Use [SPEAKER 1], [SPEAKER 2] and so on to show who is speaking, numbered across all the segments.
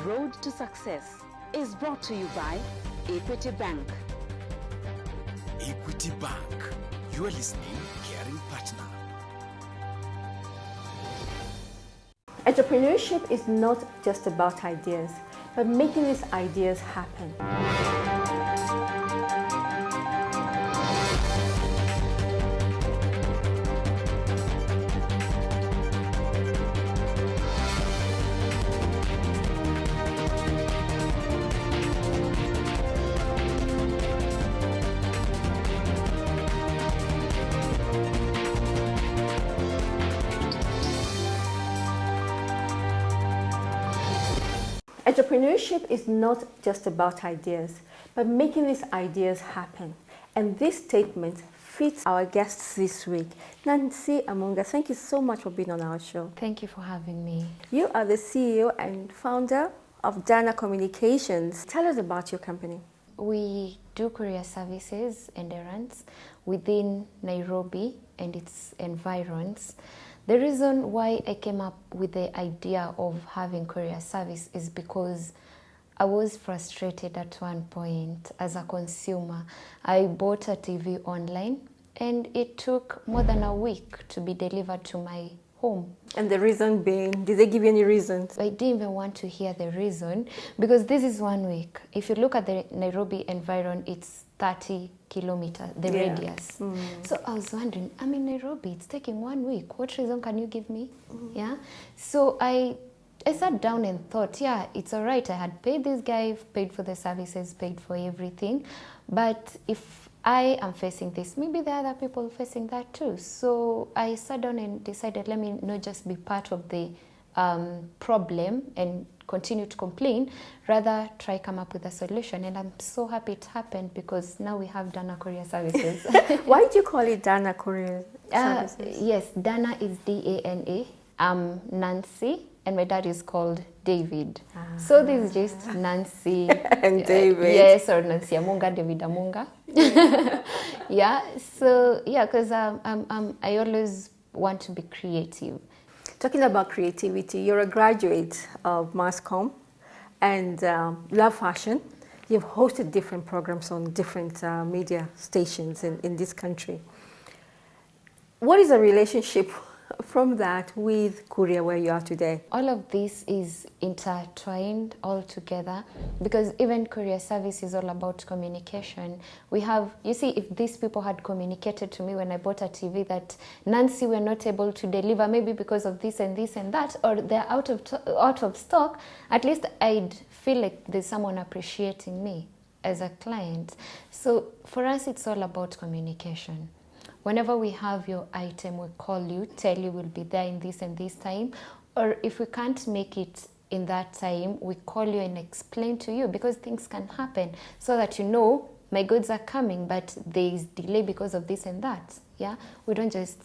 [SPEAKER 1] road to success is brought to you by Equity Bank.
[SPEAKER 2] Equity Bank, you are listening, caring partner.
[SPEAKER 3] Entrepreneurship is not just about ideas, but making these ideas happen. Entrepreneurship is not just about ideas, but making these ideas happen. And this statement fits our guests this week. Nancy Amunga, thank you so much for being on our show.
[SPEAKER 4] Thank you for having me.
[SPEAKER 3] You are the CEO and founder of Dana Communications. Tell us about your company.
[SPEAKER 4] We do courier services and errands within Nairobi and its environs. The reason why I came up with the idea of having courier service is because I was frustrated at one point as a consumer. I bought a TV online and it took more than a week to be delivered to my home.
[SPEAKER 3] And the reason being, did they give you any reasons?
[SPEAKER 4] I didn't even want to hear the reason because this is 1 week. If you look at the Nairobi environ, it's 30 kilometers, the radius. So I was wondering, I'm in Nairobi, it's taking 1 week. What reason can you give me? Yeah. So I sat down and thought, yeah, it's all right. I had paid this guy, paid for the services, paid for everything. But if I am facing this, maybe there are other people facing that too. So I sat down and decided, let me not just be part of the problem and continue to complain, rather try come up with a solution. And I'm so happy it happened because now we have Dana Courier Services.
[SPEAKER 3] Why do you call it Dana Courier Services?
[SPEAKER 4] Yes, Dana is D-A-N-A. I'm Nancy and my dad is called David. So this is just Nancy
[SPEAKER 3] and David.
[SPEAKER 4] Yes, or Nancy Amunga, David Amunga. Yeah, so yeah, because I always want to be creative.
[SPEAKER 3] Talking about creativity, you're a graduate of mass comm and love fashion. You've hosted different programs on different media stations in this country. What is the relationship from that with Korea where you are today?
[SPEAKER 4] All of this is intertwined all together because even courier service is all about communication. We have, you see, if these people had communicated to me when I bought a TV that Nancy, we're not able to deliver maybe because of this and this and that, or they're out of stock, at least I'd feel like there's someone appreciating me as a client. So for us, it's all about communication. Whenever we have your item, we call you, tell you we'll be there in this and this time. Or if we can't make it in that time, we call you and explain to you because things can happen so that you know my goods are coming, but there is delay because of this and that. Yeah, we don't just,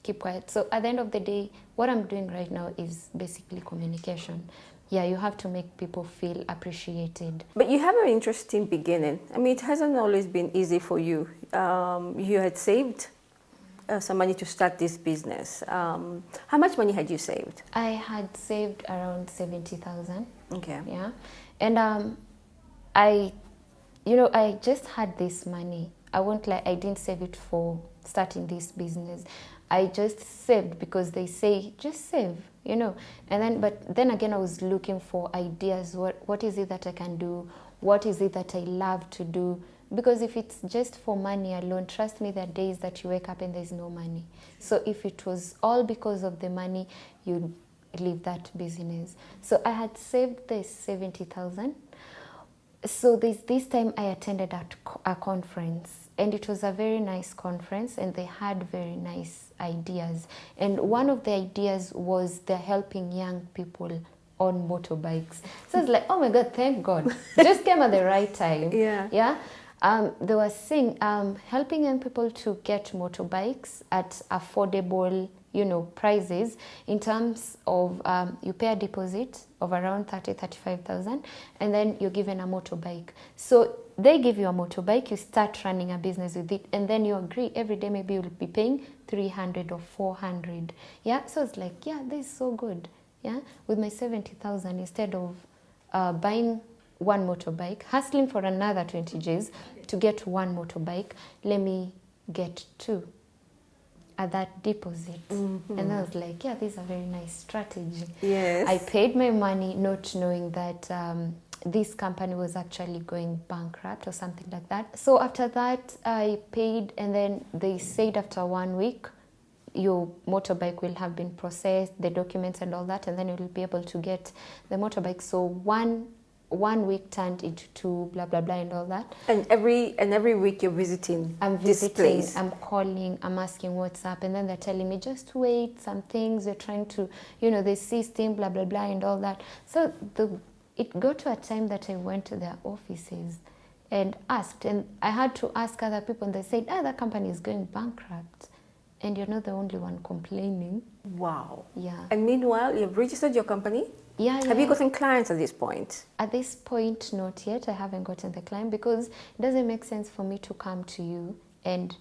[SPEAKER 4] keep quiet. So at the end of the day, what I'm doing right now is basically communication. Yeah, you have to make people feel appreciated.
[SPEAKER 3] But you have an interesting beginning. I mean, it hasn't always been easy for you. You had saved some money to start this business. How much money had you saved?
[SPEAKER 4] I had saved around 70,000.
[SPEAKER 3] Okay.
[SPEAKER 4] Yeah, and I just had this money. I didn't save it for starting this business. I just saved because they say just save, but then again I was looking for ideas. What is it that I can do? What is it that I love to do? Because if it's just for money alone, trust me, there are days that you wake up and there's no money. So if it was all because of the money, you'd leave that business. So I had saved this 70,000. So this time I attended a conference. And it was a very nice conference and they had very nice ideas. And one of the ideas was they're helping young people on motorbikes. So it's like, oh my God, thank God. Just came at the right time.
[SPEAKER 3] Yeah.
[SPEAKER 4] Yeah. They were saying helping young people to get motorbikes at affordable, prices in terms of you pay a deposit of around 35,000 and then you're given a motorbike. So they give you a motorbike, you start running a business with it, and then you agree every day maybe you'll be paying 300 or 400. Yeah, so it's like, yeah, this is so good. Yeah, with my 70,000 instead of buying one motorbike, hustling for another 20 Gs to get one motorbike. Let me get two at that deposit. And I was like, yeah, this is a very nice strategy.
[SPEAKER 3] Yes.
[SPEAKER 4] I paid my money not knowing that this company was actually going bankrupt or something like that. So after that, I paid, and then they said after 1 week, your motorbike will have been processed, the documents and all that, and then you will be able to get the motorbike. So one week turned into two, blah blah blah, and all that.
[SPEAKER 3] And every week you're visiting.
[SPEAKER 4] I'm
[SPEAKER 3] this
[SPEAKER 4] visiting,
[SPEAKER 3] place.
[SPEAKER 4] I'm calling, I'm asking what's up, and then they're telling me just wait, some things we're trying to, the system, blah blah blah, and all that. So it got to a time that I went to their offices and asked, and I had to ask other people, and they said, that company is going bankrupt, and you're not the only one complaining.
[SPEAKER 3] Wow.
[SPEAKER 4] Yeah.
[SPEAKER 3] And meanwhile, you've registered your company?
[SPEAKER 4] Yeah.
[SPEAKER 3] Have you gotten clients at this point?
[SPEAKER 4] At this point, not yet. I haven't gotten the client because it doesn't make sense for me to come to you and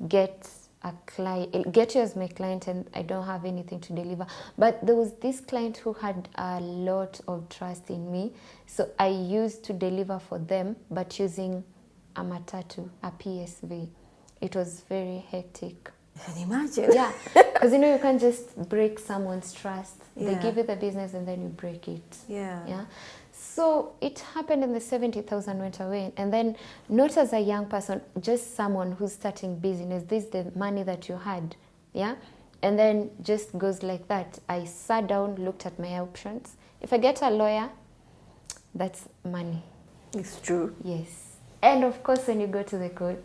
[SPEAKER 4] get a client, get you as my client, and I don't have anything to deliver. But there was this client who had a lot of trust in me, so I used to deliver for them, but using a matatu, a PSV. It was very hectic.
[SPEAKER 3] I can imagine.
[SPEAKER 4] Yeah, because you can't just break someone's trust.
[SPEAKER 3] Yeah.
[SPEAKER 4] They give you the business and then you break it.
[SPEAKER 3] Yeah.
[SPEAKER 4] So it happened, and the 70,000 went away. And then, not as a young person, just someone who's starting business. This is the money that you had. Yeah. And then just goes like that. I sat down, looked at my options. If I get a lawyer, that's money.
[SPEAKER 3] It's true.
[SPEAKER 4] Yes. And of course, when you go to the court,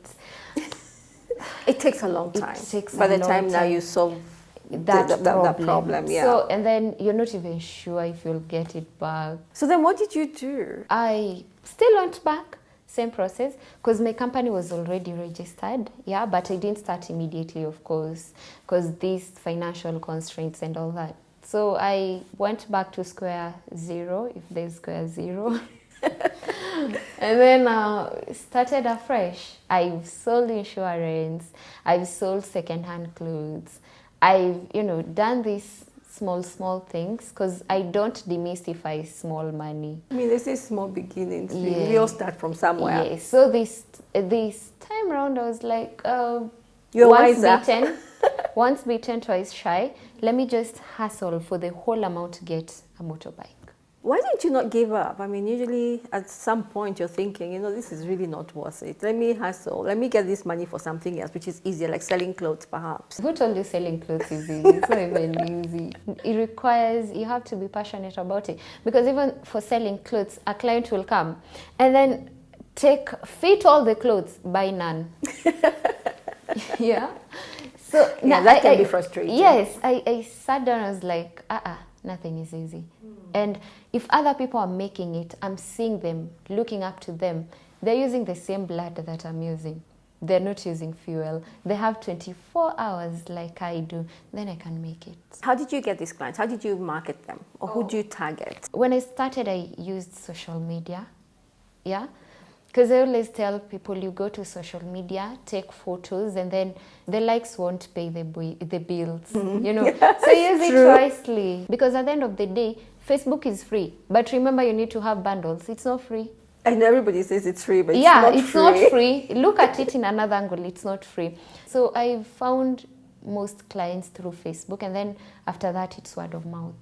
[SPEAKER 3] it takes a long time.
[SPEAKER 4] It takes
[SPEAKER 3] By
[SPEAKER 4] a
[SPEAKER 3] the
[SPEAKER 4] long
[SPEAKER 3] time now
[SPEAKER 4] time.
[SPEAKER 3] you solve
[SPEAKER 4] that
[SPEAKER 3] problem. Yeah.
[SPEAKER 4] So, and then you're not even sure if you'll get it back.
[SPEAKER 3] So then what did you do?
[SPEAKER 4] I still went back, same process, because my company was already registered, yeah, but I didn't start immediately, of course, because these financial constraints and all that. So I went back to square zero, if there's square zero. And then started afresh. I've sold insurance, I've sold second-hand clothes, I've done these small things, because I don't demystify small money.
[SPEAKER 3] I mean, this is small beginnings.
[SPEAKER 4] Yeah.
[SPEAKER 3] We all start from somewhere.
[SPEAKER 4] Yeah. So this time around, I was like,
[SPEAKER 3] You're
[SPEAKER 4] once
[SPEAKER 3] wiser.
[SPEAKER 4] beaten, once beaten, twice shy. Let me just hustle for the whole amount to get a motorbike.
[SPEAKER 3] Why did you not give up? I mean, usually at some point you're thinking, this is really not worth it. Let me hustle. Let me get this money for something else, which is easier, like selling clothes, perhaps.
[SPEAKER 4] Who told you selling clothes is easy? It's not even easy. It requires, you have to be passionate about it. Because even for selling clothes, a client will come and then fit all the clothes, buy none. Yeah. So
[SPEAKER 3] yeah, that can be frustrating.
[SPEAKER 4] Yes, I sat down and I was like, nothing is easy. And if other people are making it, I'm seeing them, looking up to them. They're using the same blood that I'm using. They're not using fuel. They have 24 hours like I do. Then I can make it.
[SPEAKER 3] How did you get these clients? How did you market them? Or who do you target?
[SPEAKER 4] When I started, I used social media. Yeah. Because I always tell people, you go to social media, take photos, and then the likes won't pay the bills, So use it wisely. Because at the end of the day, Facebook is free. But remember, you need to have bundles. It's not free.
[SPEAKER 3] And everybody says it's free, but it's
[SPEAKER 4] not free. Look at it in another angle. It's not free. So I found most clients through Facebook, and then after that, it's word of mouth.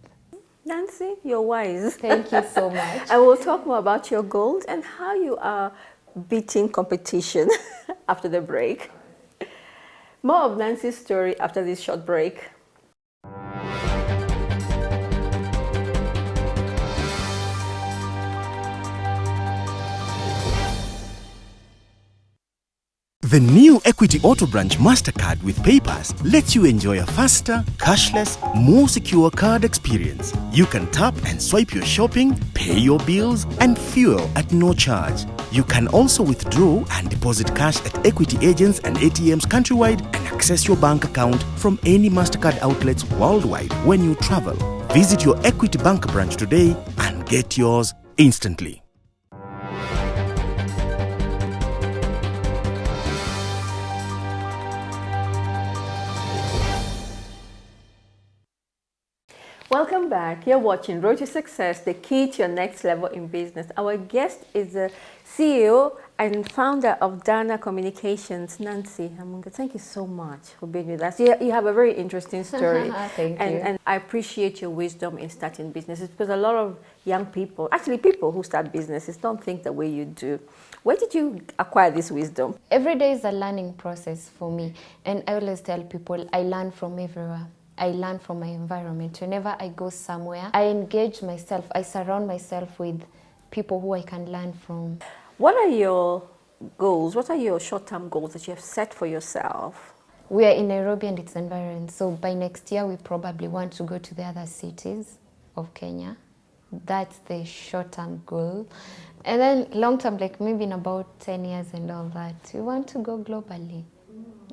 [SPEAKER 3] Nancy, you're wise.
[SPEAKER 4] Thank you so much.
[SPEAKER 3] I will talk more about your goals and how you are beating competition after the break. More of Nancy's story after this short break.
[SPEAKER 2] The new Equity Auto Branch MasterCard with PayPass lets you enjoy a faster, cashless, more secure card experience. You can tap and swipe your shopping, pay your bills, and fuel at no charge. You can also withdraw and deposit cash at equity agents and ATMs countrywide and access your bank account from any MasterCard outlets worldwide when you travel. Visit your Equity Bank branch today and get yours instantly.
[SPEAKER 3] Welcome back. You're watching Road to Success, the key to your next level in business. Our guest is the CEO and founder of Dana Communications, Nancy Amunga. Thank you so much for being with us. You have a very interesting story.
[SPEAKER 4] Thank you.
[SPEAKER 3] And I appreciate your wisdom in starting businesses, because a lot of young people, actually people who start businesses, don't think the way you do. Where did you acquire this wisdom?
[SPEAKER 4] Every day is a learning process for me. And I always tell people I learn from everywhere. I learn from my environment. Whenever I go somewhere, I engage myself. I surround myself with people who I can learn from.
[SPEAKER 3] What are your goals? What are your short-term goals that you have set for yourself?
[SPEAKER 4] We are in Nairobi and its environs. So by next year, we probably want to go to the other cities of Kenya. That's the short-term goal. And then long-term, like maybe in about 10 years and all that, we want to go globally,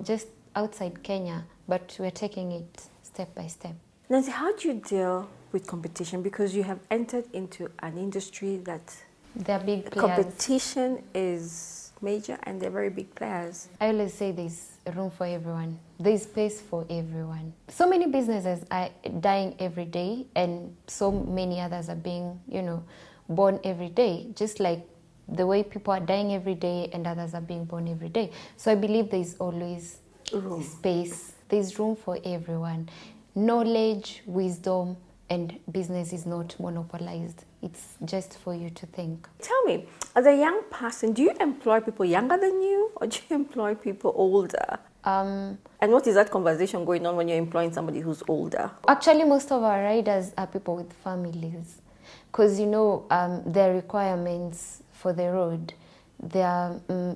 [SPEAKER 4] just outside Kenya, but we're taking it step by step.
[SPEAKER 3] Nancy, how do you deal with competition? Because you have entered into an industry that
[SPEAKER 4] They're big players.
[SPEAKER 3] competition is major and they're very big players.
[SPEAKER 4] I always say there's room for everyone. There's space for everyone. So many businesses are dying every day, and so many others are being, born every day, just like the way people are dying every day and others are being born every day. So I believe there's always
[SPEAKER 3] Room.
[SPEAKER 4] space. There's room for everyone. Knowledge, wisdom, and business is not monopolized. It's just for you to think.
[SPEAKER 3] Tell me, as a young person, do you employ people younger than you, or do you employ people older? And what is that conversation going on when you're employing somebody who's older?
[SPEAKER 4] Actually, most of our riders are people with families, because their requirements for the road.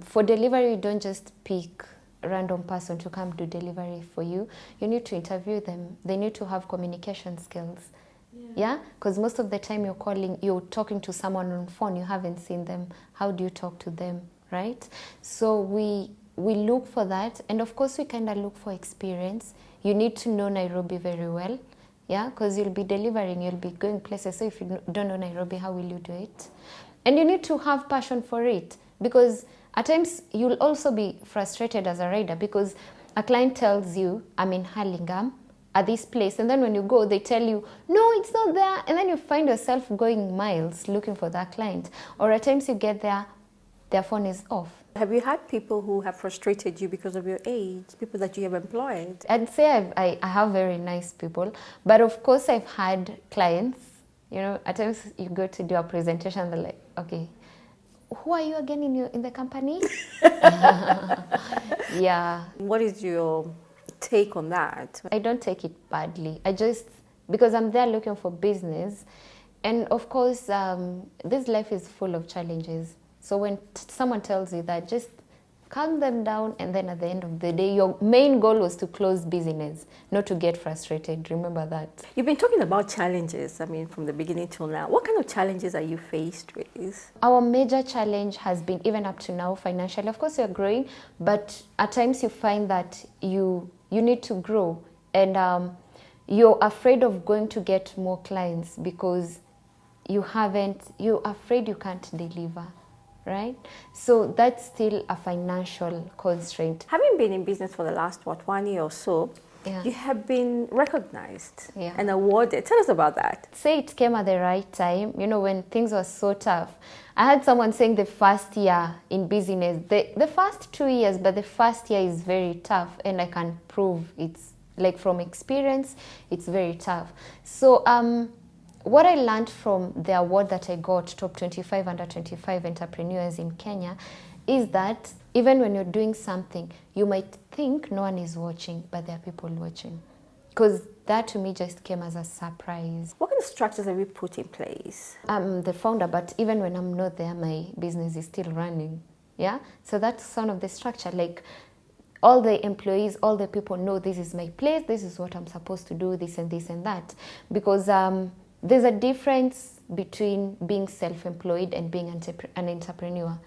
[SPEAKER 4] For delivery, you don't just pick a random person to come do delivery for you. You need to interview them. They need to have communication skills. Yeah, because most of the time you're talking to someone on phone, you haven't seen them. How do you talk to them, right? So we look for that, and of course we kind of look for experience. You need to know Nairobi very well, yeah, because you'll be delivering, you'll be going places. So if you don't know Nairobi, how will you do it? And you need to have passion for it, because at times you'll also be frustrated as a rider, because a client tells you, I'm in Hurlingham at this place, and then when you go, they tell you, no, it's not there, and then you find yourself going miles looking for that client. Or at times you get there, their phone is off.
[SPEAKER 3] Have you had people who have frustrated you because of your age, people that you have employed?
[SPEAKER 4] I'd say I have very nice people, but of course I've had clients, at times you go to do a presentation, they're like, okay, who are you again in the company? Yeah.
[SPEAKER 3] What is your take on that?
[SPEAKER 4] I don't take it badly. Because I'm there looking for business. And of course, this life is full of challenges. So when someone tells you that, just calm them down, and then at the end of the day, your main goal was to close business, not to get frustrated. Remember that.
[SPEAKER 3] You've been talking about challenges, from the beginning till now. What kind of challenges are you faced with?
[SPEAKER 4] Our major challenge has been, even up to now, financially. Of course, you're growing, but at times you find that you need to grow, and you're afraid of going to get more clients because you're afraid you can't deliver. Right? So that's still a financial constraint.
[SPEAKER 3] Having been in business for the last, 1 year or so,
[SPEAKER 4] Yeah.
[SPEAKER 3] you have been recognized
[SPEAKER 4] Yeah.
[SPEAKER 3] and awarded. Tell us about that.
[SPEAKER 4] Say it came at the right time, when things were so tough. I had someone saying the first year in business, the first 2 years, but the first year is very tough, and I can prove it's, like, from experience, it's very tough. So, what I learned from the award that I got, Top 25 Under 25 Entrepreneurs in Kenya, is that even when you're doing something, you might think no one is watching, but there are people watching. Because that to me just came as a surprise.
[SPEAKER 3] What kind of structures have you put in place?
[SPEAKER 4] I'm the founder, but even when I'm not there, my business is still running. Yeah? So that's one of the structure. Like, all the employees, all the people know this is my place, this is what I'm supposed to do, this and this and that. Because there's a difference between being self-employed and being an entrepreneur.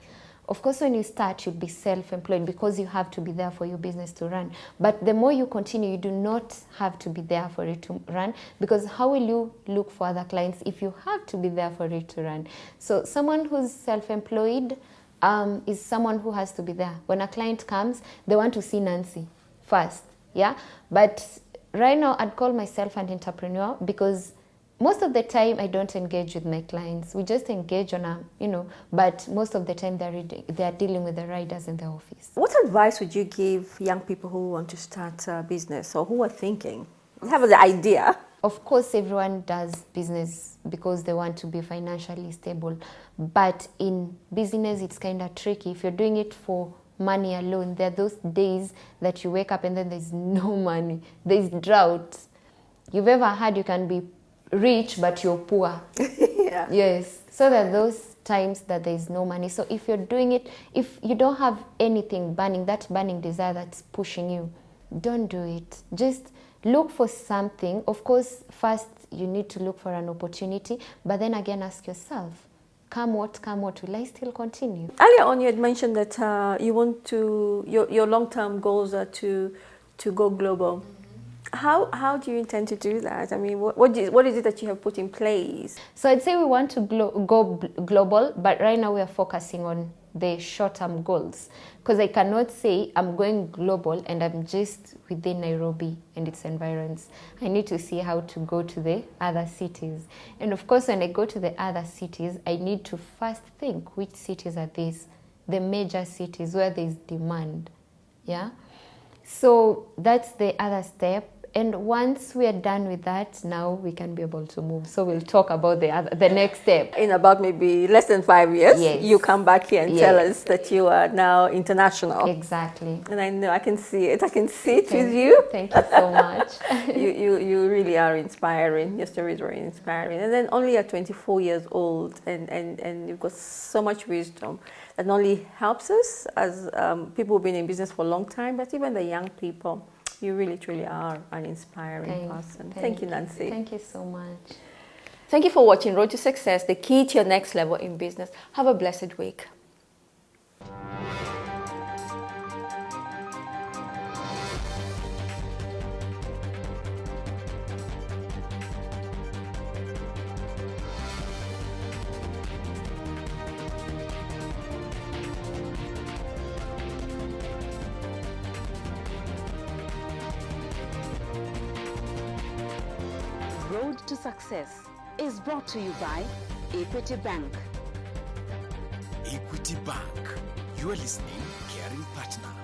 [SPEAKER 4] Of course, when you start, you'll be self-employed because you have to be there for your business to run. But the more you continue, you do not have to be there for it to run, because how will you look for other clients if you have to be there for it to run? So someone who's self-employed is someone who has to be there. When a client comes, they want to see Nancy first, yeah? But right now, I'd call myself an entrepreneur because Most of the time, I don't engage with my clients. We just engage on but most of the time they're dealing with the riders in the office.
[SPEAKER 3] What advice would you give young people who want to start a business or who are thinking, have the idea?
[SPEAKER 4] Of course, everyone does business because they want to be financially stable. But in business, it's kind of tricky. If you're doing it for money alone, there are those days that you wake up and then there's no money. There's drought. You've ever had you can be rich, but you're poor.
[SPEAKER 3] Yeah.
[SPEAKER 4] Yes. So there are those times that there's no money. So if you're doing it, if you don't have anything burning, that burning desire that's pushing you, don't do it. Just look for something. Of course, first you need to look for an opportunity, but then again ask yourself, come what, will I still continue?
[SPEAKER 3] Earlier on, you had mentioned that you want to, your long-term goals are to go global. How do you intend to do that? I mean, what is it that you have put in place?
[SPEAKER 4] So I'd say we want to go global, but right now we are focusing on the short-term goals. Because I cannot say I'm going global and I'm just within Nairobi and its environs. I need to see how to go to the other cities. And of course, when I go to the other cities, I need to first think which cities are these, the major cities where there's demand. Yeah? So that's the other step. And once we are done with that, now we can be able to move. So we'll talk about the next step.
[SPEAKER 3] In about maybe less than 5 years,
[SPEAKER 4] Yes.
[SPEAKER 3] you come back here and tell us that you are now international.
[SPEAKER 4] Exactly.
[SPEAKER 3] And I know I can see it. I can see it with you.
[SPEAKER 4] Thank you so much.
[SPEAKER 3] You really are inspiring. Your story is very inspiring. And then only at 24 years old, and you've got so much wisdom that not only helps us as people who've been in business for a long time, but even the young people. You really, truly are an inspiring person. Thank you, Nancy.
[SPEAKER 4] Thank you so much.
[SPEAKER 3] Thank you for watching Road to Success, the key to your next level in business. Have a blessed week.
[SPEAKER 1] Road to Success is brought to you by Equity Bank.
[SPEAKER 2] Equity Bank, your listening caring partner.